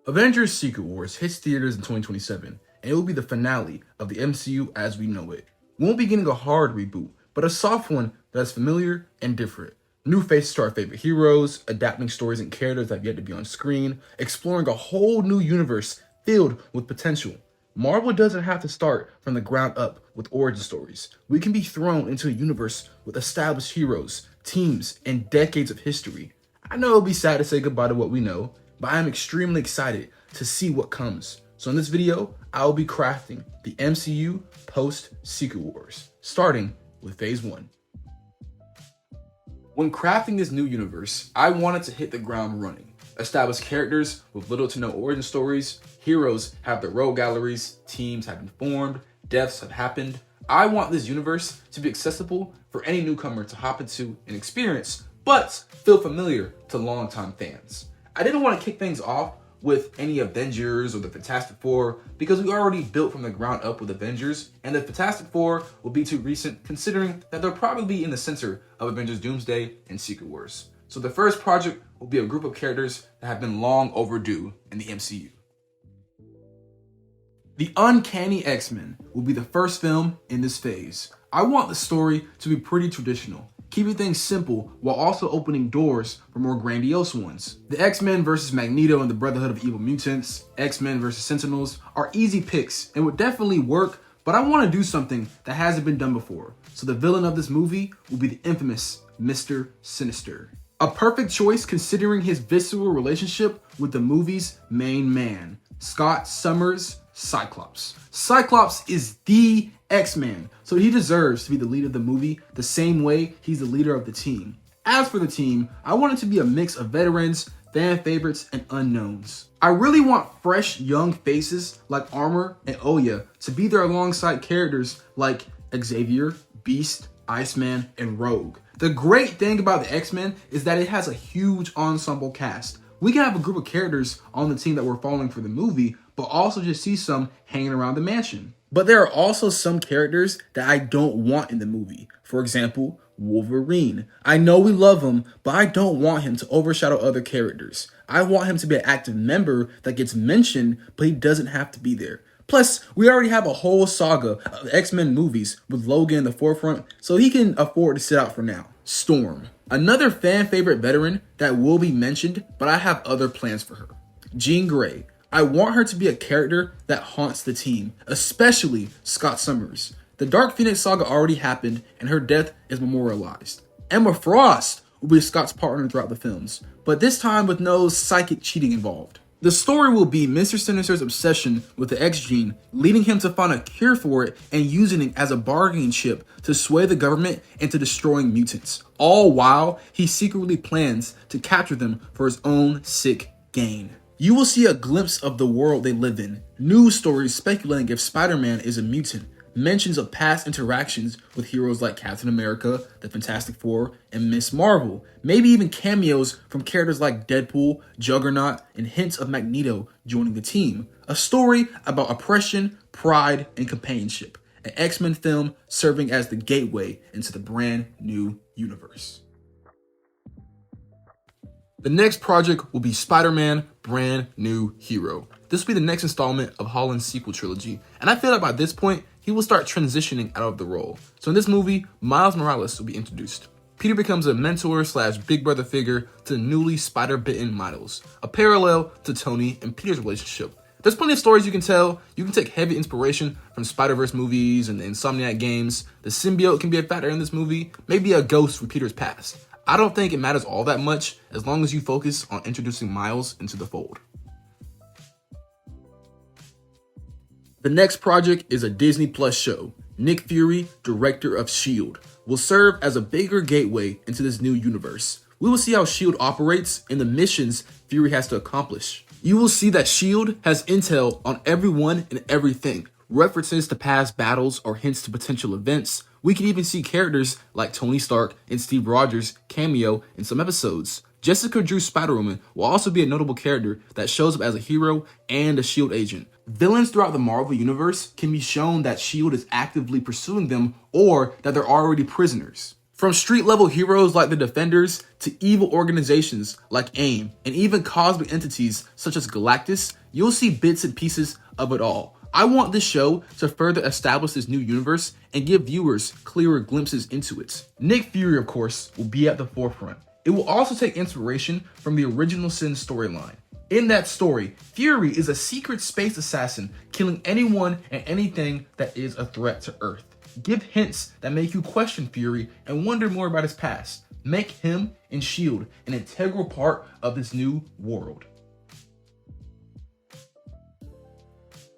Avengers Secret Wars hits theaters in 2027, and it will be the finale of the MCU as we know it. We won't be getting a hard reboot, but a soft one that's familiar and different. New faces to our favorite heroes, adapting stories and characters that have yet to be on screen, exploring a whole new universe filled with potential. Marvel doesn't have to start from the ground up with origin stories. We can be thrown into a universe with established heroes, teams, and decades of history. I know it'll be sad to say goodbye to what we know, but I am extremely excited to see what comes. So in this video, I will be crafting the MCU post Secret Wars, starting with Phase 1. When crafting this new universe, I wanted to hit the ground running. Establish characters with little to no origin stories, heroes have their rogue galleries, teams have been formed, deaths have happened. I want this universe to be accessible for any newcomer to hop into and experience, but feel familiar to longtime fans. I didn't want to kick things off with any Avengers or the Fantastic Four because we already built from the ground up with Avengers, and the Fantastic Four will be too recent considering that they'll probably be in the center of Avengers Doomsday and Secret Wars. So the first project will be a group of characters that have been long overdue in the MCU. The Uncanny X-Men will be the first film in this phase. I want the story to be pretty traditional, keeping things simple while also opening doors for more grandiose ones. The X-Men versus Magneto and the Brotherhood of Evil Mutants, X-Men versus Sentinels are easy picks and would definitely work, but I want to do something that hasn't been done before. So the villain of this movie will be the infamous Mr. Sinister. A perfect choice considering his visceral relationship with the movie's main man, Scott Summers' Cyclops. Cyclops is the X-Man, so he deserves to be the lead of the movie the same way he's the leader of the team. As for the team, I want it to be a mix of veterans, fan favorites, and unknowns. I really want fresh young faces like Armor and Oya to be there alongside characters like Xavier, Beast, Iceman, and Rogue. The great thing about the X-Men is that it has a huge ensemble cast. We can have a group of characters on the team that we're following for the movie, but also just see some hanging around the mansion. But there are also some characters that I don't want in the movie. For example, Wolverine. I know we love him, but I don't want him to overshadow other characters. I want him to be an active member that gets mentioned, but he doesn't have to be there. Plus, we already have a whole saga of X-Men movies with Logan in the forefront, so he can afford to sit out for now. Storm. Another fan favorite veteran that will be mentioned, but I have other plans for her. Jean Grey. I want her to be a character that haunts the team, especially Scott Summers. The Dark Phoenix saga already happened, and her death is memorialized. Emma Frost will be Scott's partner throughout the films, but this time with no psychic cheating involved. The story will be Mr. Sinister's obsession with the X gene, leading him to find a cure for it and using it as a bargaining chip to sway the government into destroying mutants, all while he secretly plans to capture them for his own sick gain. You will see a glimpse of the world they live in, news stories speculating if Spider-Man is a mutant, mentions of past interactions with heroes like Captain America, the Fantastic Four, and Miss Marvel, maybe even cameos from characters like Deadpool, Juggernaut, and hints of Magneto joining the team. A story about oppression, pride, and companionship. An X-Men film serving as the gateway into the brand new universe. The next project will be Spider-Man Brand New Hero. This will be the next installment of Holland's sequel trilogy, and I feel like by this point, he will start transitioning out of the role. So in this movie, Miles Morales will be introduced. Peter becomes a mentor / big brother figure to the newly spider-bitten Miles, a parallel to Tony and Peter's relationship. There's plenty of stories you can tell. You can take heavy inspiration from Spider-Verse movies and the Insomniac games. The symbiote can be a factor in this movie, maybe a ghost from Peter's past. I don't think it matters all that much as long as you focus on introducing Miles into the fold. The next project is a Disney Plus show. Nick Fury, director of S.H.I.E.L.D., will serve as a bigger gateway into this new universe. We will see how S.H.I.E.L.D. operates and the missions Fury has to accomplish. You will see that S.H.I.E.L.D. has intel on everyone and everything, references to past battles or hints to potential events. We can even see characters like Tony Stark and Steve Rogers cameo in some episodes. Jessica Drew Spider-Woman will also be a notable character that shows up as a hero and a S.H.I.E.L.D. agent. Villains throughout the Marvel Universe can be shown that S.H.I.E.L.D. is actively pursuing them or that they're already prisoners. From street-level heroes like the Defenders to evil organizations like AIM and even cosmic entities such as Galactus, you'll see bits and pieces of it all. I want this show to further establish this new universe and give viewers clearer glimpses into it. Nick Fury, of course, will be at the forefront. It will also take inspiration from the original Sin storyline. In that story, Fury is a secret space assassin killing anyone and anything that is a threat to Earth. Give hints that make you question Fury and wonder more about his past. Make him and S.H.I.E.L.D. an integral part of this new world.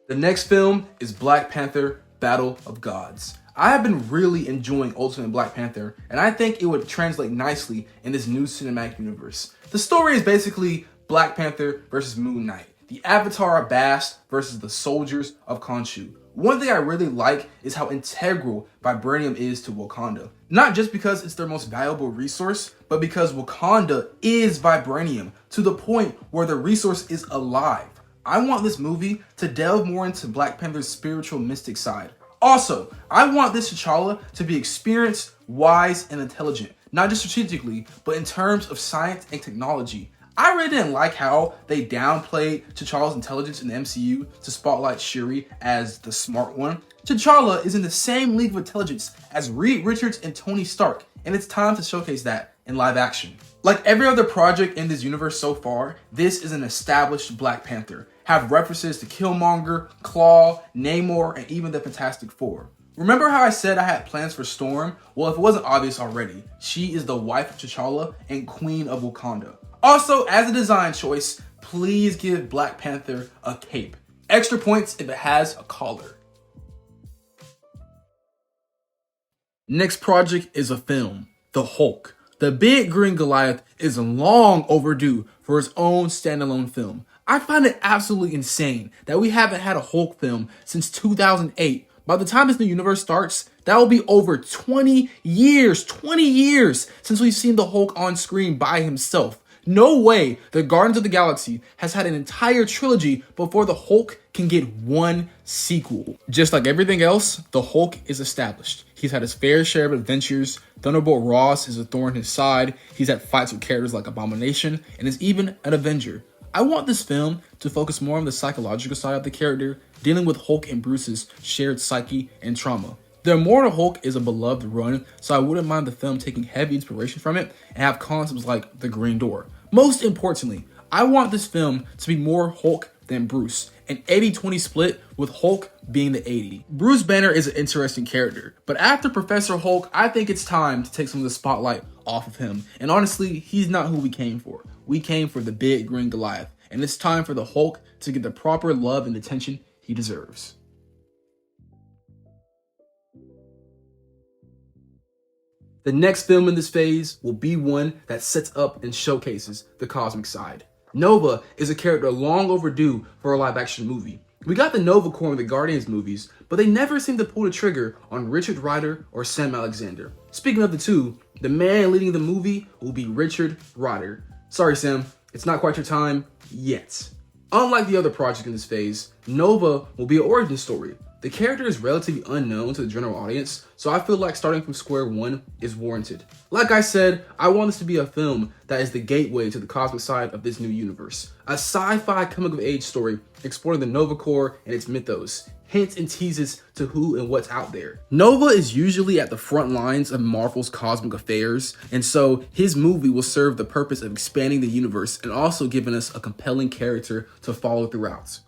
The next film is Black Panther: Battle of Gods. I have been really enjoying Ultimate Black Panther, and I think it would translate nicely in this new cinematic universe. The story is basically Black Panther versus Moon Knight, the Avatar of Bast versus the soldiers of Khonshu. One thing I really like is how integral vibranium is to Wakanda. Not just because it's their most valuable resource, but because Wakanda is vibranium to the point where the resource is alive. I want this movie to delve more into Black Panther's spiritual mystic side. Also, I want this T'Challa to be experienced, wise, and intelligent, not just strategically, but in terms of science and technology. I really didn't like how they downplayed T'Challa's intelligence in the MCU to spotlight Shuri as the smart one. T'Challa is in the same league of intelligence as Reed Richards and Tony Stark, and it's time to showcase that in live action. Like every other project in this universe so far, this is an established Black Panther. Have references to Killmonger, Claw, Namor, and even the Fantastic Four. Remember how I said I had plans for Storm? Well, if it wasn't obvious already, she is the wife of T'Challa and Queen of Wakanda. Also, as a design choice, please give Black Panther a cape. Extra points if it has a collar. Next project is a film, The Hulk. The big green Goliath is long overdue for its own standalone film. I find it absolutely insane that we haven't had a Hulk film since 2008. By the time this new universe starts, that will be over 20 years since we've seen the Hulk on screen by himself. No way the Guardians of the Galaxy has had an entire trilogy before the Hulk can get one sequel. Just like everything else, the Hulk is established. He's had his fair share of adventures. Thunderbolt Ross is a thorn in his side. He's had fights with characters like Abomination and is even an Avenger. I want this film to focus more on the psychological side of the character, dealing with Hulk and Bruce's shared psyche and trauma. The Immortal Hulk is a beloved run, so I wouldn't mind the film taking heavy inspiration from it and have concepts like the Green Door. Most importantly, I want this film to be more Hulk than Bruce, an 80-20 split with Hulk being the 80. Bruce Banner is an interesting character, but after Professor Hulk, I think it's time to take some of the spotlight off of him. And honestly, he's not who we came for. We came for the big green Goliath, and it's time for the Hulk to get the proper love and attention he deserves. The next film in this phase will be one that sets up and showcases the cosmic side. Nova is a character long overdue for a live-action movie. We got the Nova Corps in the Guardians movies, but they never seem to pull the trigger on Richard Rider or Sam Alexander. Speaking of the two, the man leading the movie will be Richard Rider. Sorry, Sam, it's not quite your time yet. Unlike the other projects in this phase, Nova will be an origin story. The character is relatively unknown to the general audience, so I feel like starting from square one is warranted. Like I said, I want this to be a film that is the gateway to the cosmic side of this new universe. A sci-fi coming-of-age story exploring the Nova Corps and its mythos. Hints and teases to who and what's out there. Nova is usually at the front lines of Marvel's cosmic affairs, and so his movie will serve the purpose of expanding the universe and also giving us a compelling character to follow throughout.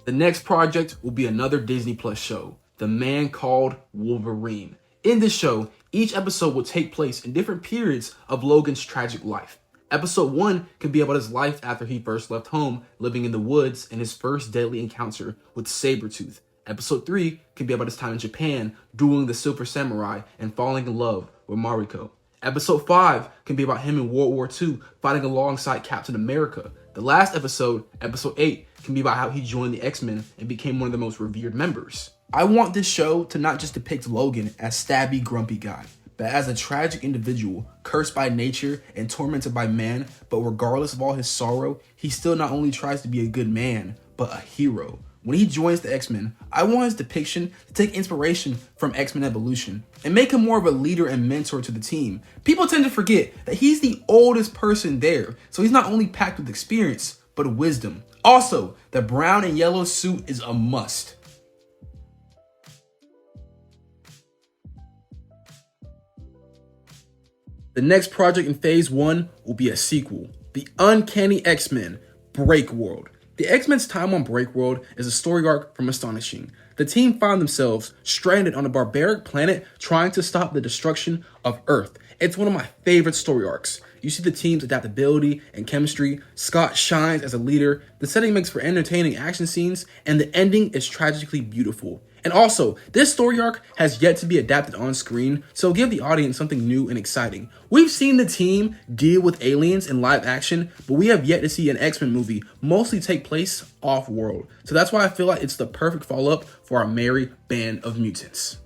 The next project will be another Disney Plus show, The Man Called Wolverine. In this show, each episode will take place in different periods of Logan's tragic life. Episode 1 can be about his life after he first left home, living in the woods, and his first deadly encounter with Sabretooth. Episode 3 can be about his time in Japan, dueling the Silver Samurai, and falling in love with Mariko. Episode 5 can be about him in World War II, fighting alongside Captain America. The last episode, episode 8, can be about how he joined the X-Men and became one of the most revered members. I want this show to not just depict Logan as stabby, grumpy guy, but as a tragic individual, cursed by nature and tormented by man, but regardless of all his sorrow, he still not only tries to be a good man, but a hero. When he joins the X-Men, I want his depiction to take inspiration from X-Men Evolution and make him more of a leader and mentor to the team. People tend to forget that he's the oldest person there, so he's not only packed with experience, but wisdom. Also, the brown and yellow suit is a must. The next project in Phase 1 will be a sequel, The Uncanny X-Men, Breakworld. The X-Men's time on Breakworld is a story arc from Astonishing. The team find themselves stranded on a barbaric planet trying to stop the destruction of Earth. It's one of my favorite story arcs. You see the team's adaptability and chemistry. Scott shines as a leader. The setting makes for entertaining action scenes, and the ending is tragically beautiful. And also, this story arc has yet to be adapted on screen, so give the audience something new and exciting. We've seen the team deal with aliens in live action, but we have yet to see an X-Men movie mostly take place off-world. So that's why I feel like it's the perfect follow-up for our merry band of mutants.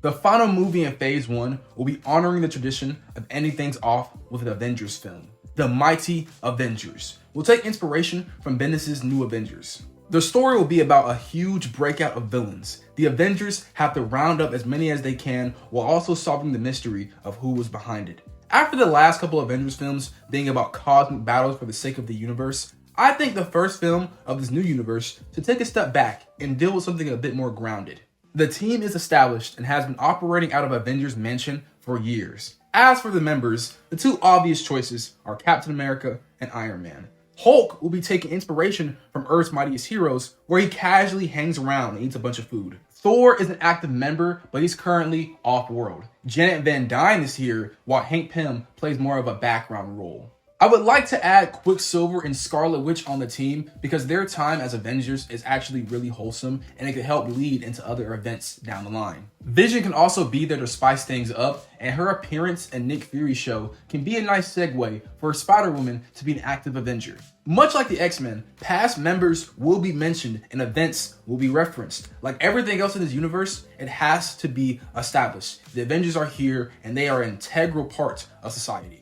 The final movie in Phase 1 will be honoring the tradition of ending things off with an Avengers film. The Mighty Avengers will take inspiration from Bendis' New Avengers. The story will be about a huge breakout of villains. The Avengers have to round up as many as they can while also solving the mystery of who was behind it. After the last couple Avengers films being about cosmic battles for the sake of the universe, I think the first film of this new universe should take a step back and deal with something a bit more grounded. The team is established and has been operating out of Avengers Mansion for years. As for the members, the two obvious choices are Captain America and Iron Man. Hulk will be taking inspiration from Earth's Mightiest Heroes, where he casually hangs around and eats a bunch of food. Thor is an active member, but he's currently off-world. Janet Van Dyne is here, while Hank Pym plays more of a background role. I would like to add Quicksilver and Scarlet Witch on the team because their time as Avengers is actually really wholesome and it could help lead into other events down the line. Vision can also be there to spice things up, and her appearance in Nick Fury's show can be a nice segue for Spider-Woman to be an active Avenger. Much like the X-Men, past members will be mentioned and events will be referenced. Like everything else in this universe, it has to be established. The Avengers are here and they are an integral part of society.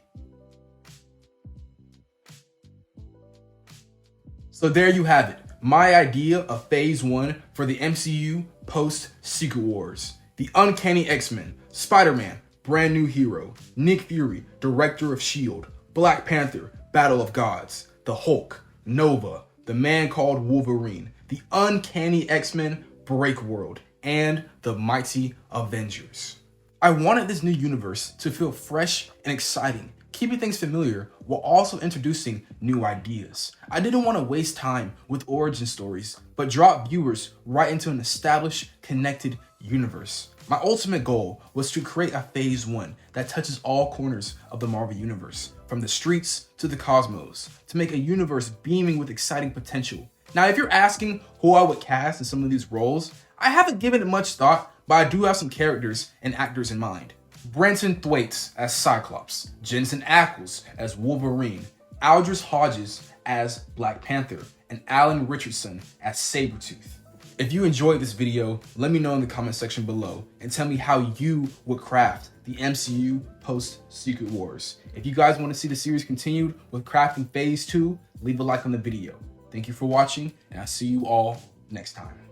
So there you have it, my idea of Phase 1 for the MCU post-Secret Wars. The Uncanny X-Men, Spider-Man, brand new hero, Nick Fury, director of S.H.I.E.L.D., Black Panther, Battle of Gods, the Hulk, Nova, the man called Wolverine, the Uncanny X-Men, Breakworld, and the Mighty Avengers. I wanted this new universe to feel fresh and exciting, keeping things familiar while also introducing new ideas. I didn't want to waste time with origin stories, but drop viewers right into an established, connected universe. My ultimate goal was to create a Phase 1 that touches all corners of the Marvel Universe, from the streets to the cosmos, to make a universe beaming with exciting potential. Now, if you're asking who I would cast in some of these roles, I haven't given it much thought, but I do have some characters and actors in mind. Brenton Thwaites as Cyclops, Jensen Ackles as Wolverine, Aldris Hodges as Black Panther, and Alan Richardson as Sabretooth. If you enjoyed this video, let me know in the comment section below and tell me how you would craft the MCU post-Secret Wars. If you guys want to see the series continued with crafting Phase 2, leave a like on the video. Thank you for watching, and I'll see you all next time.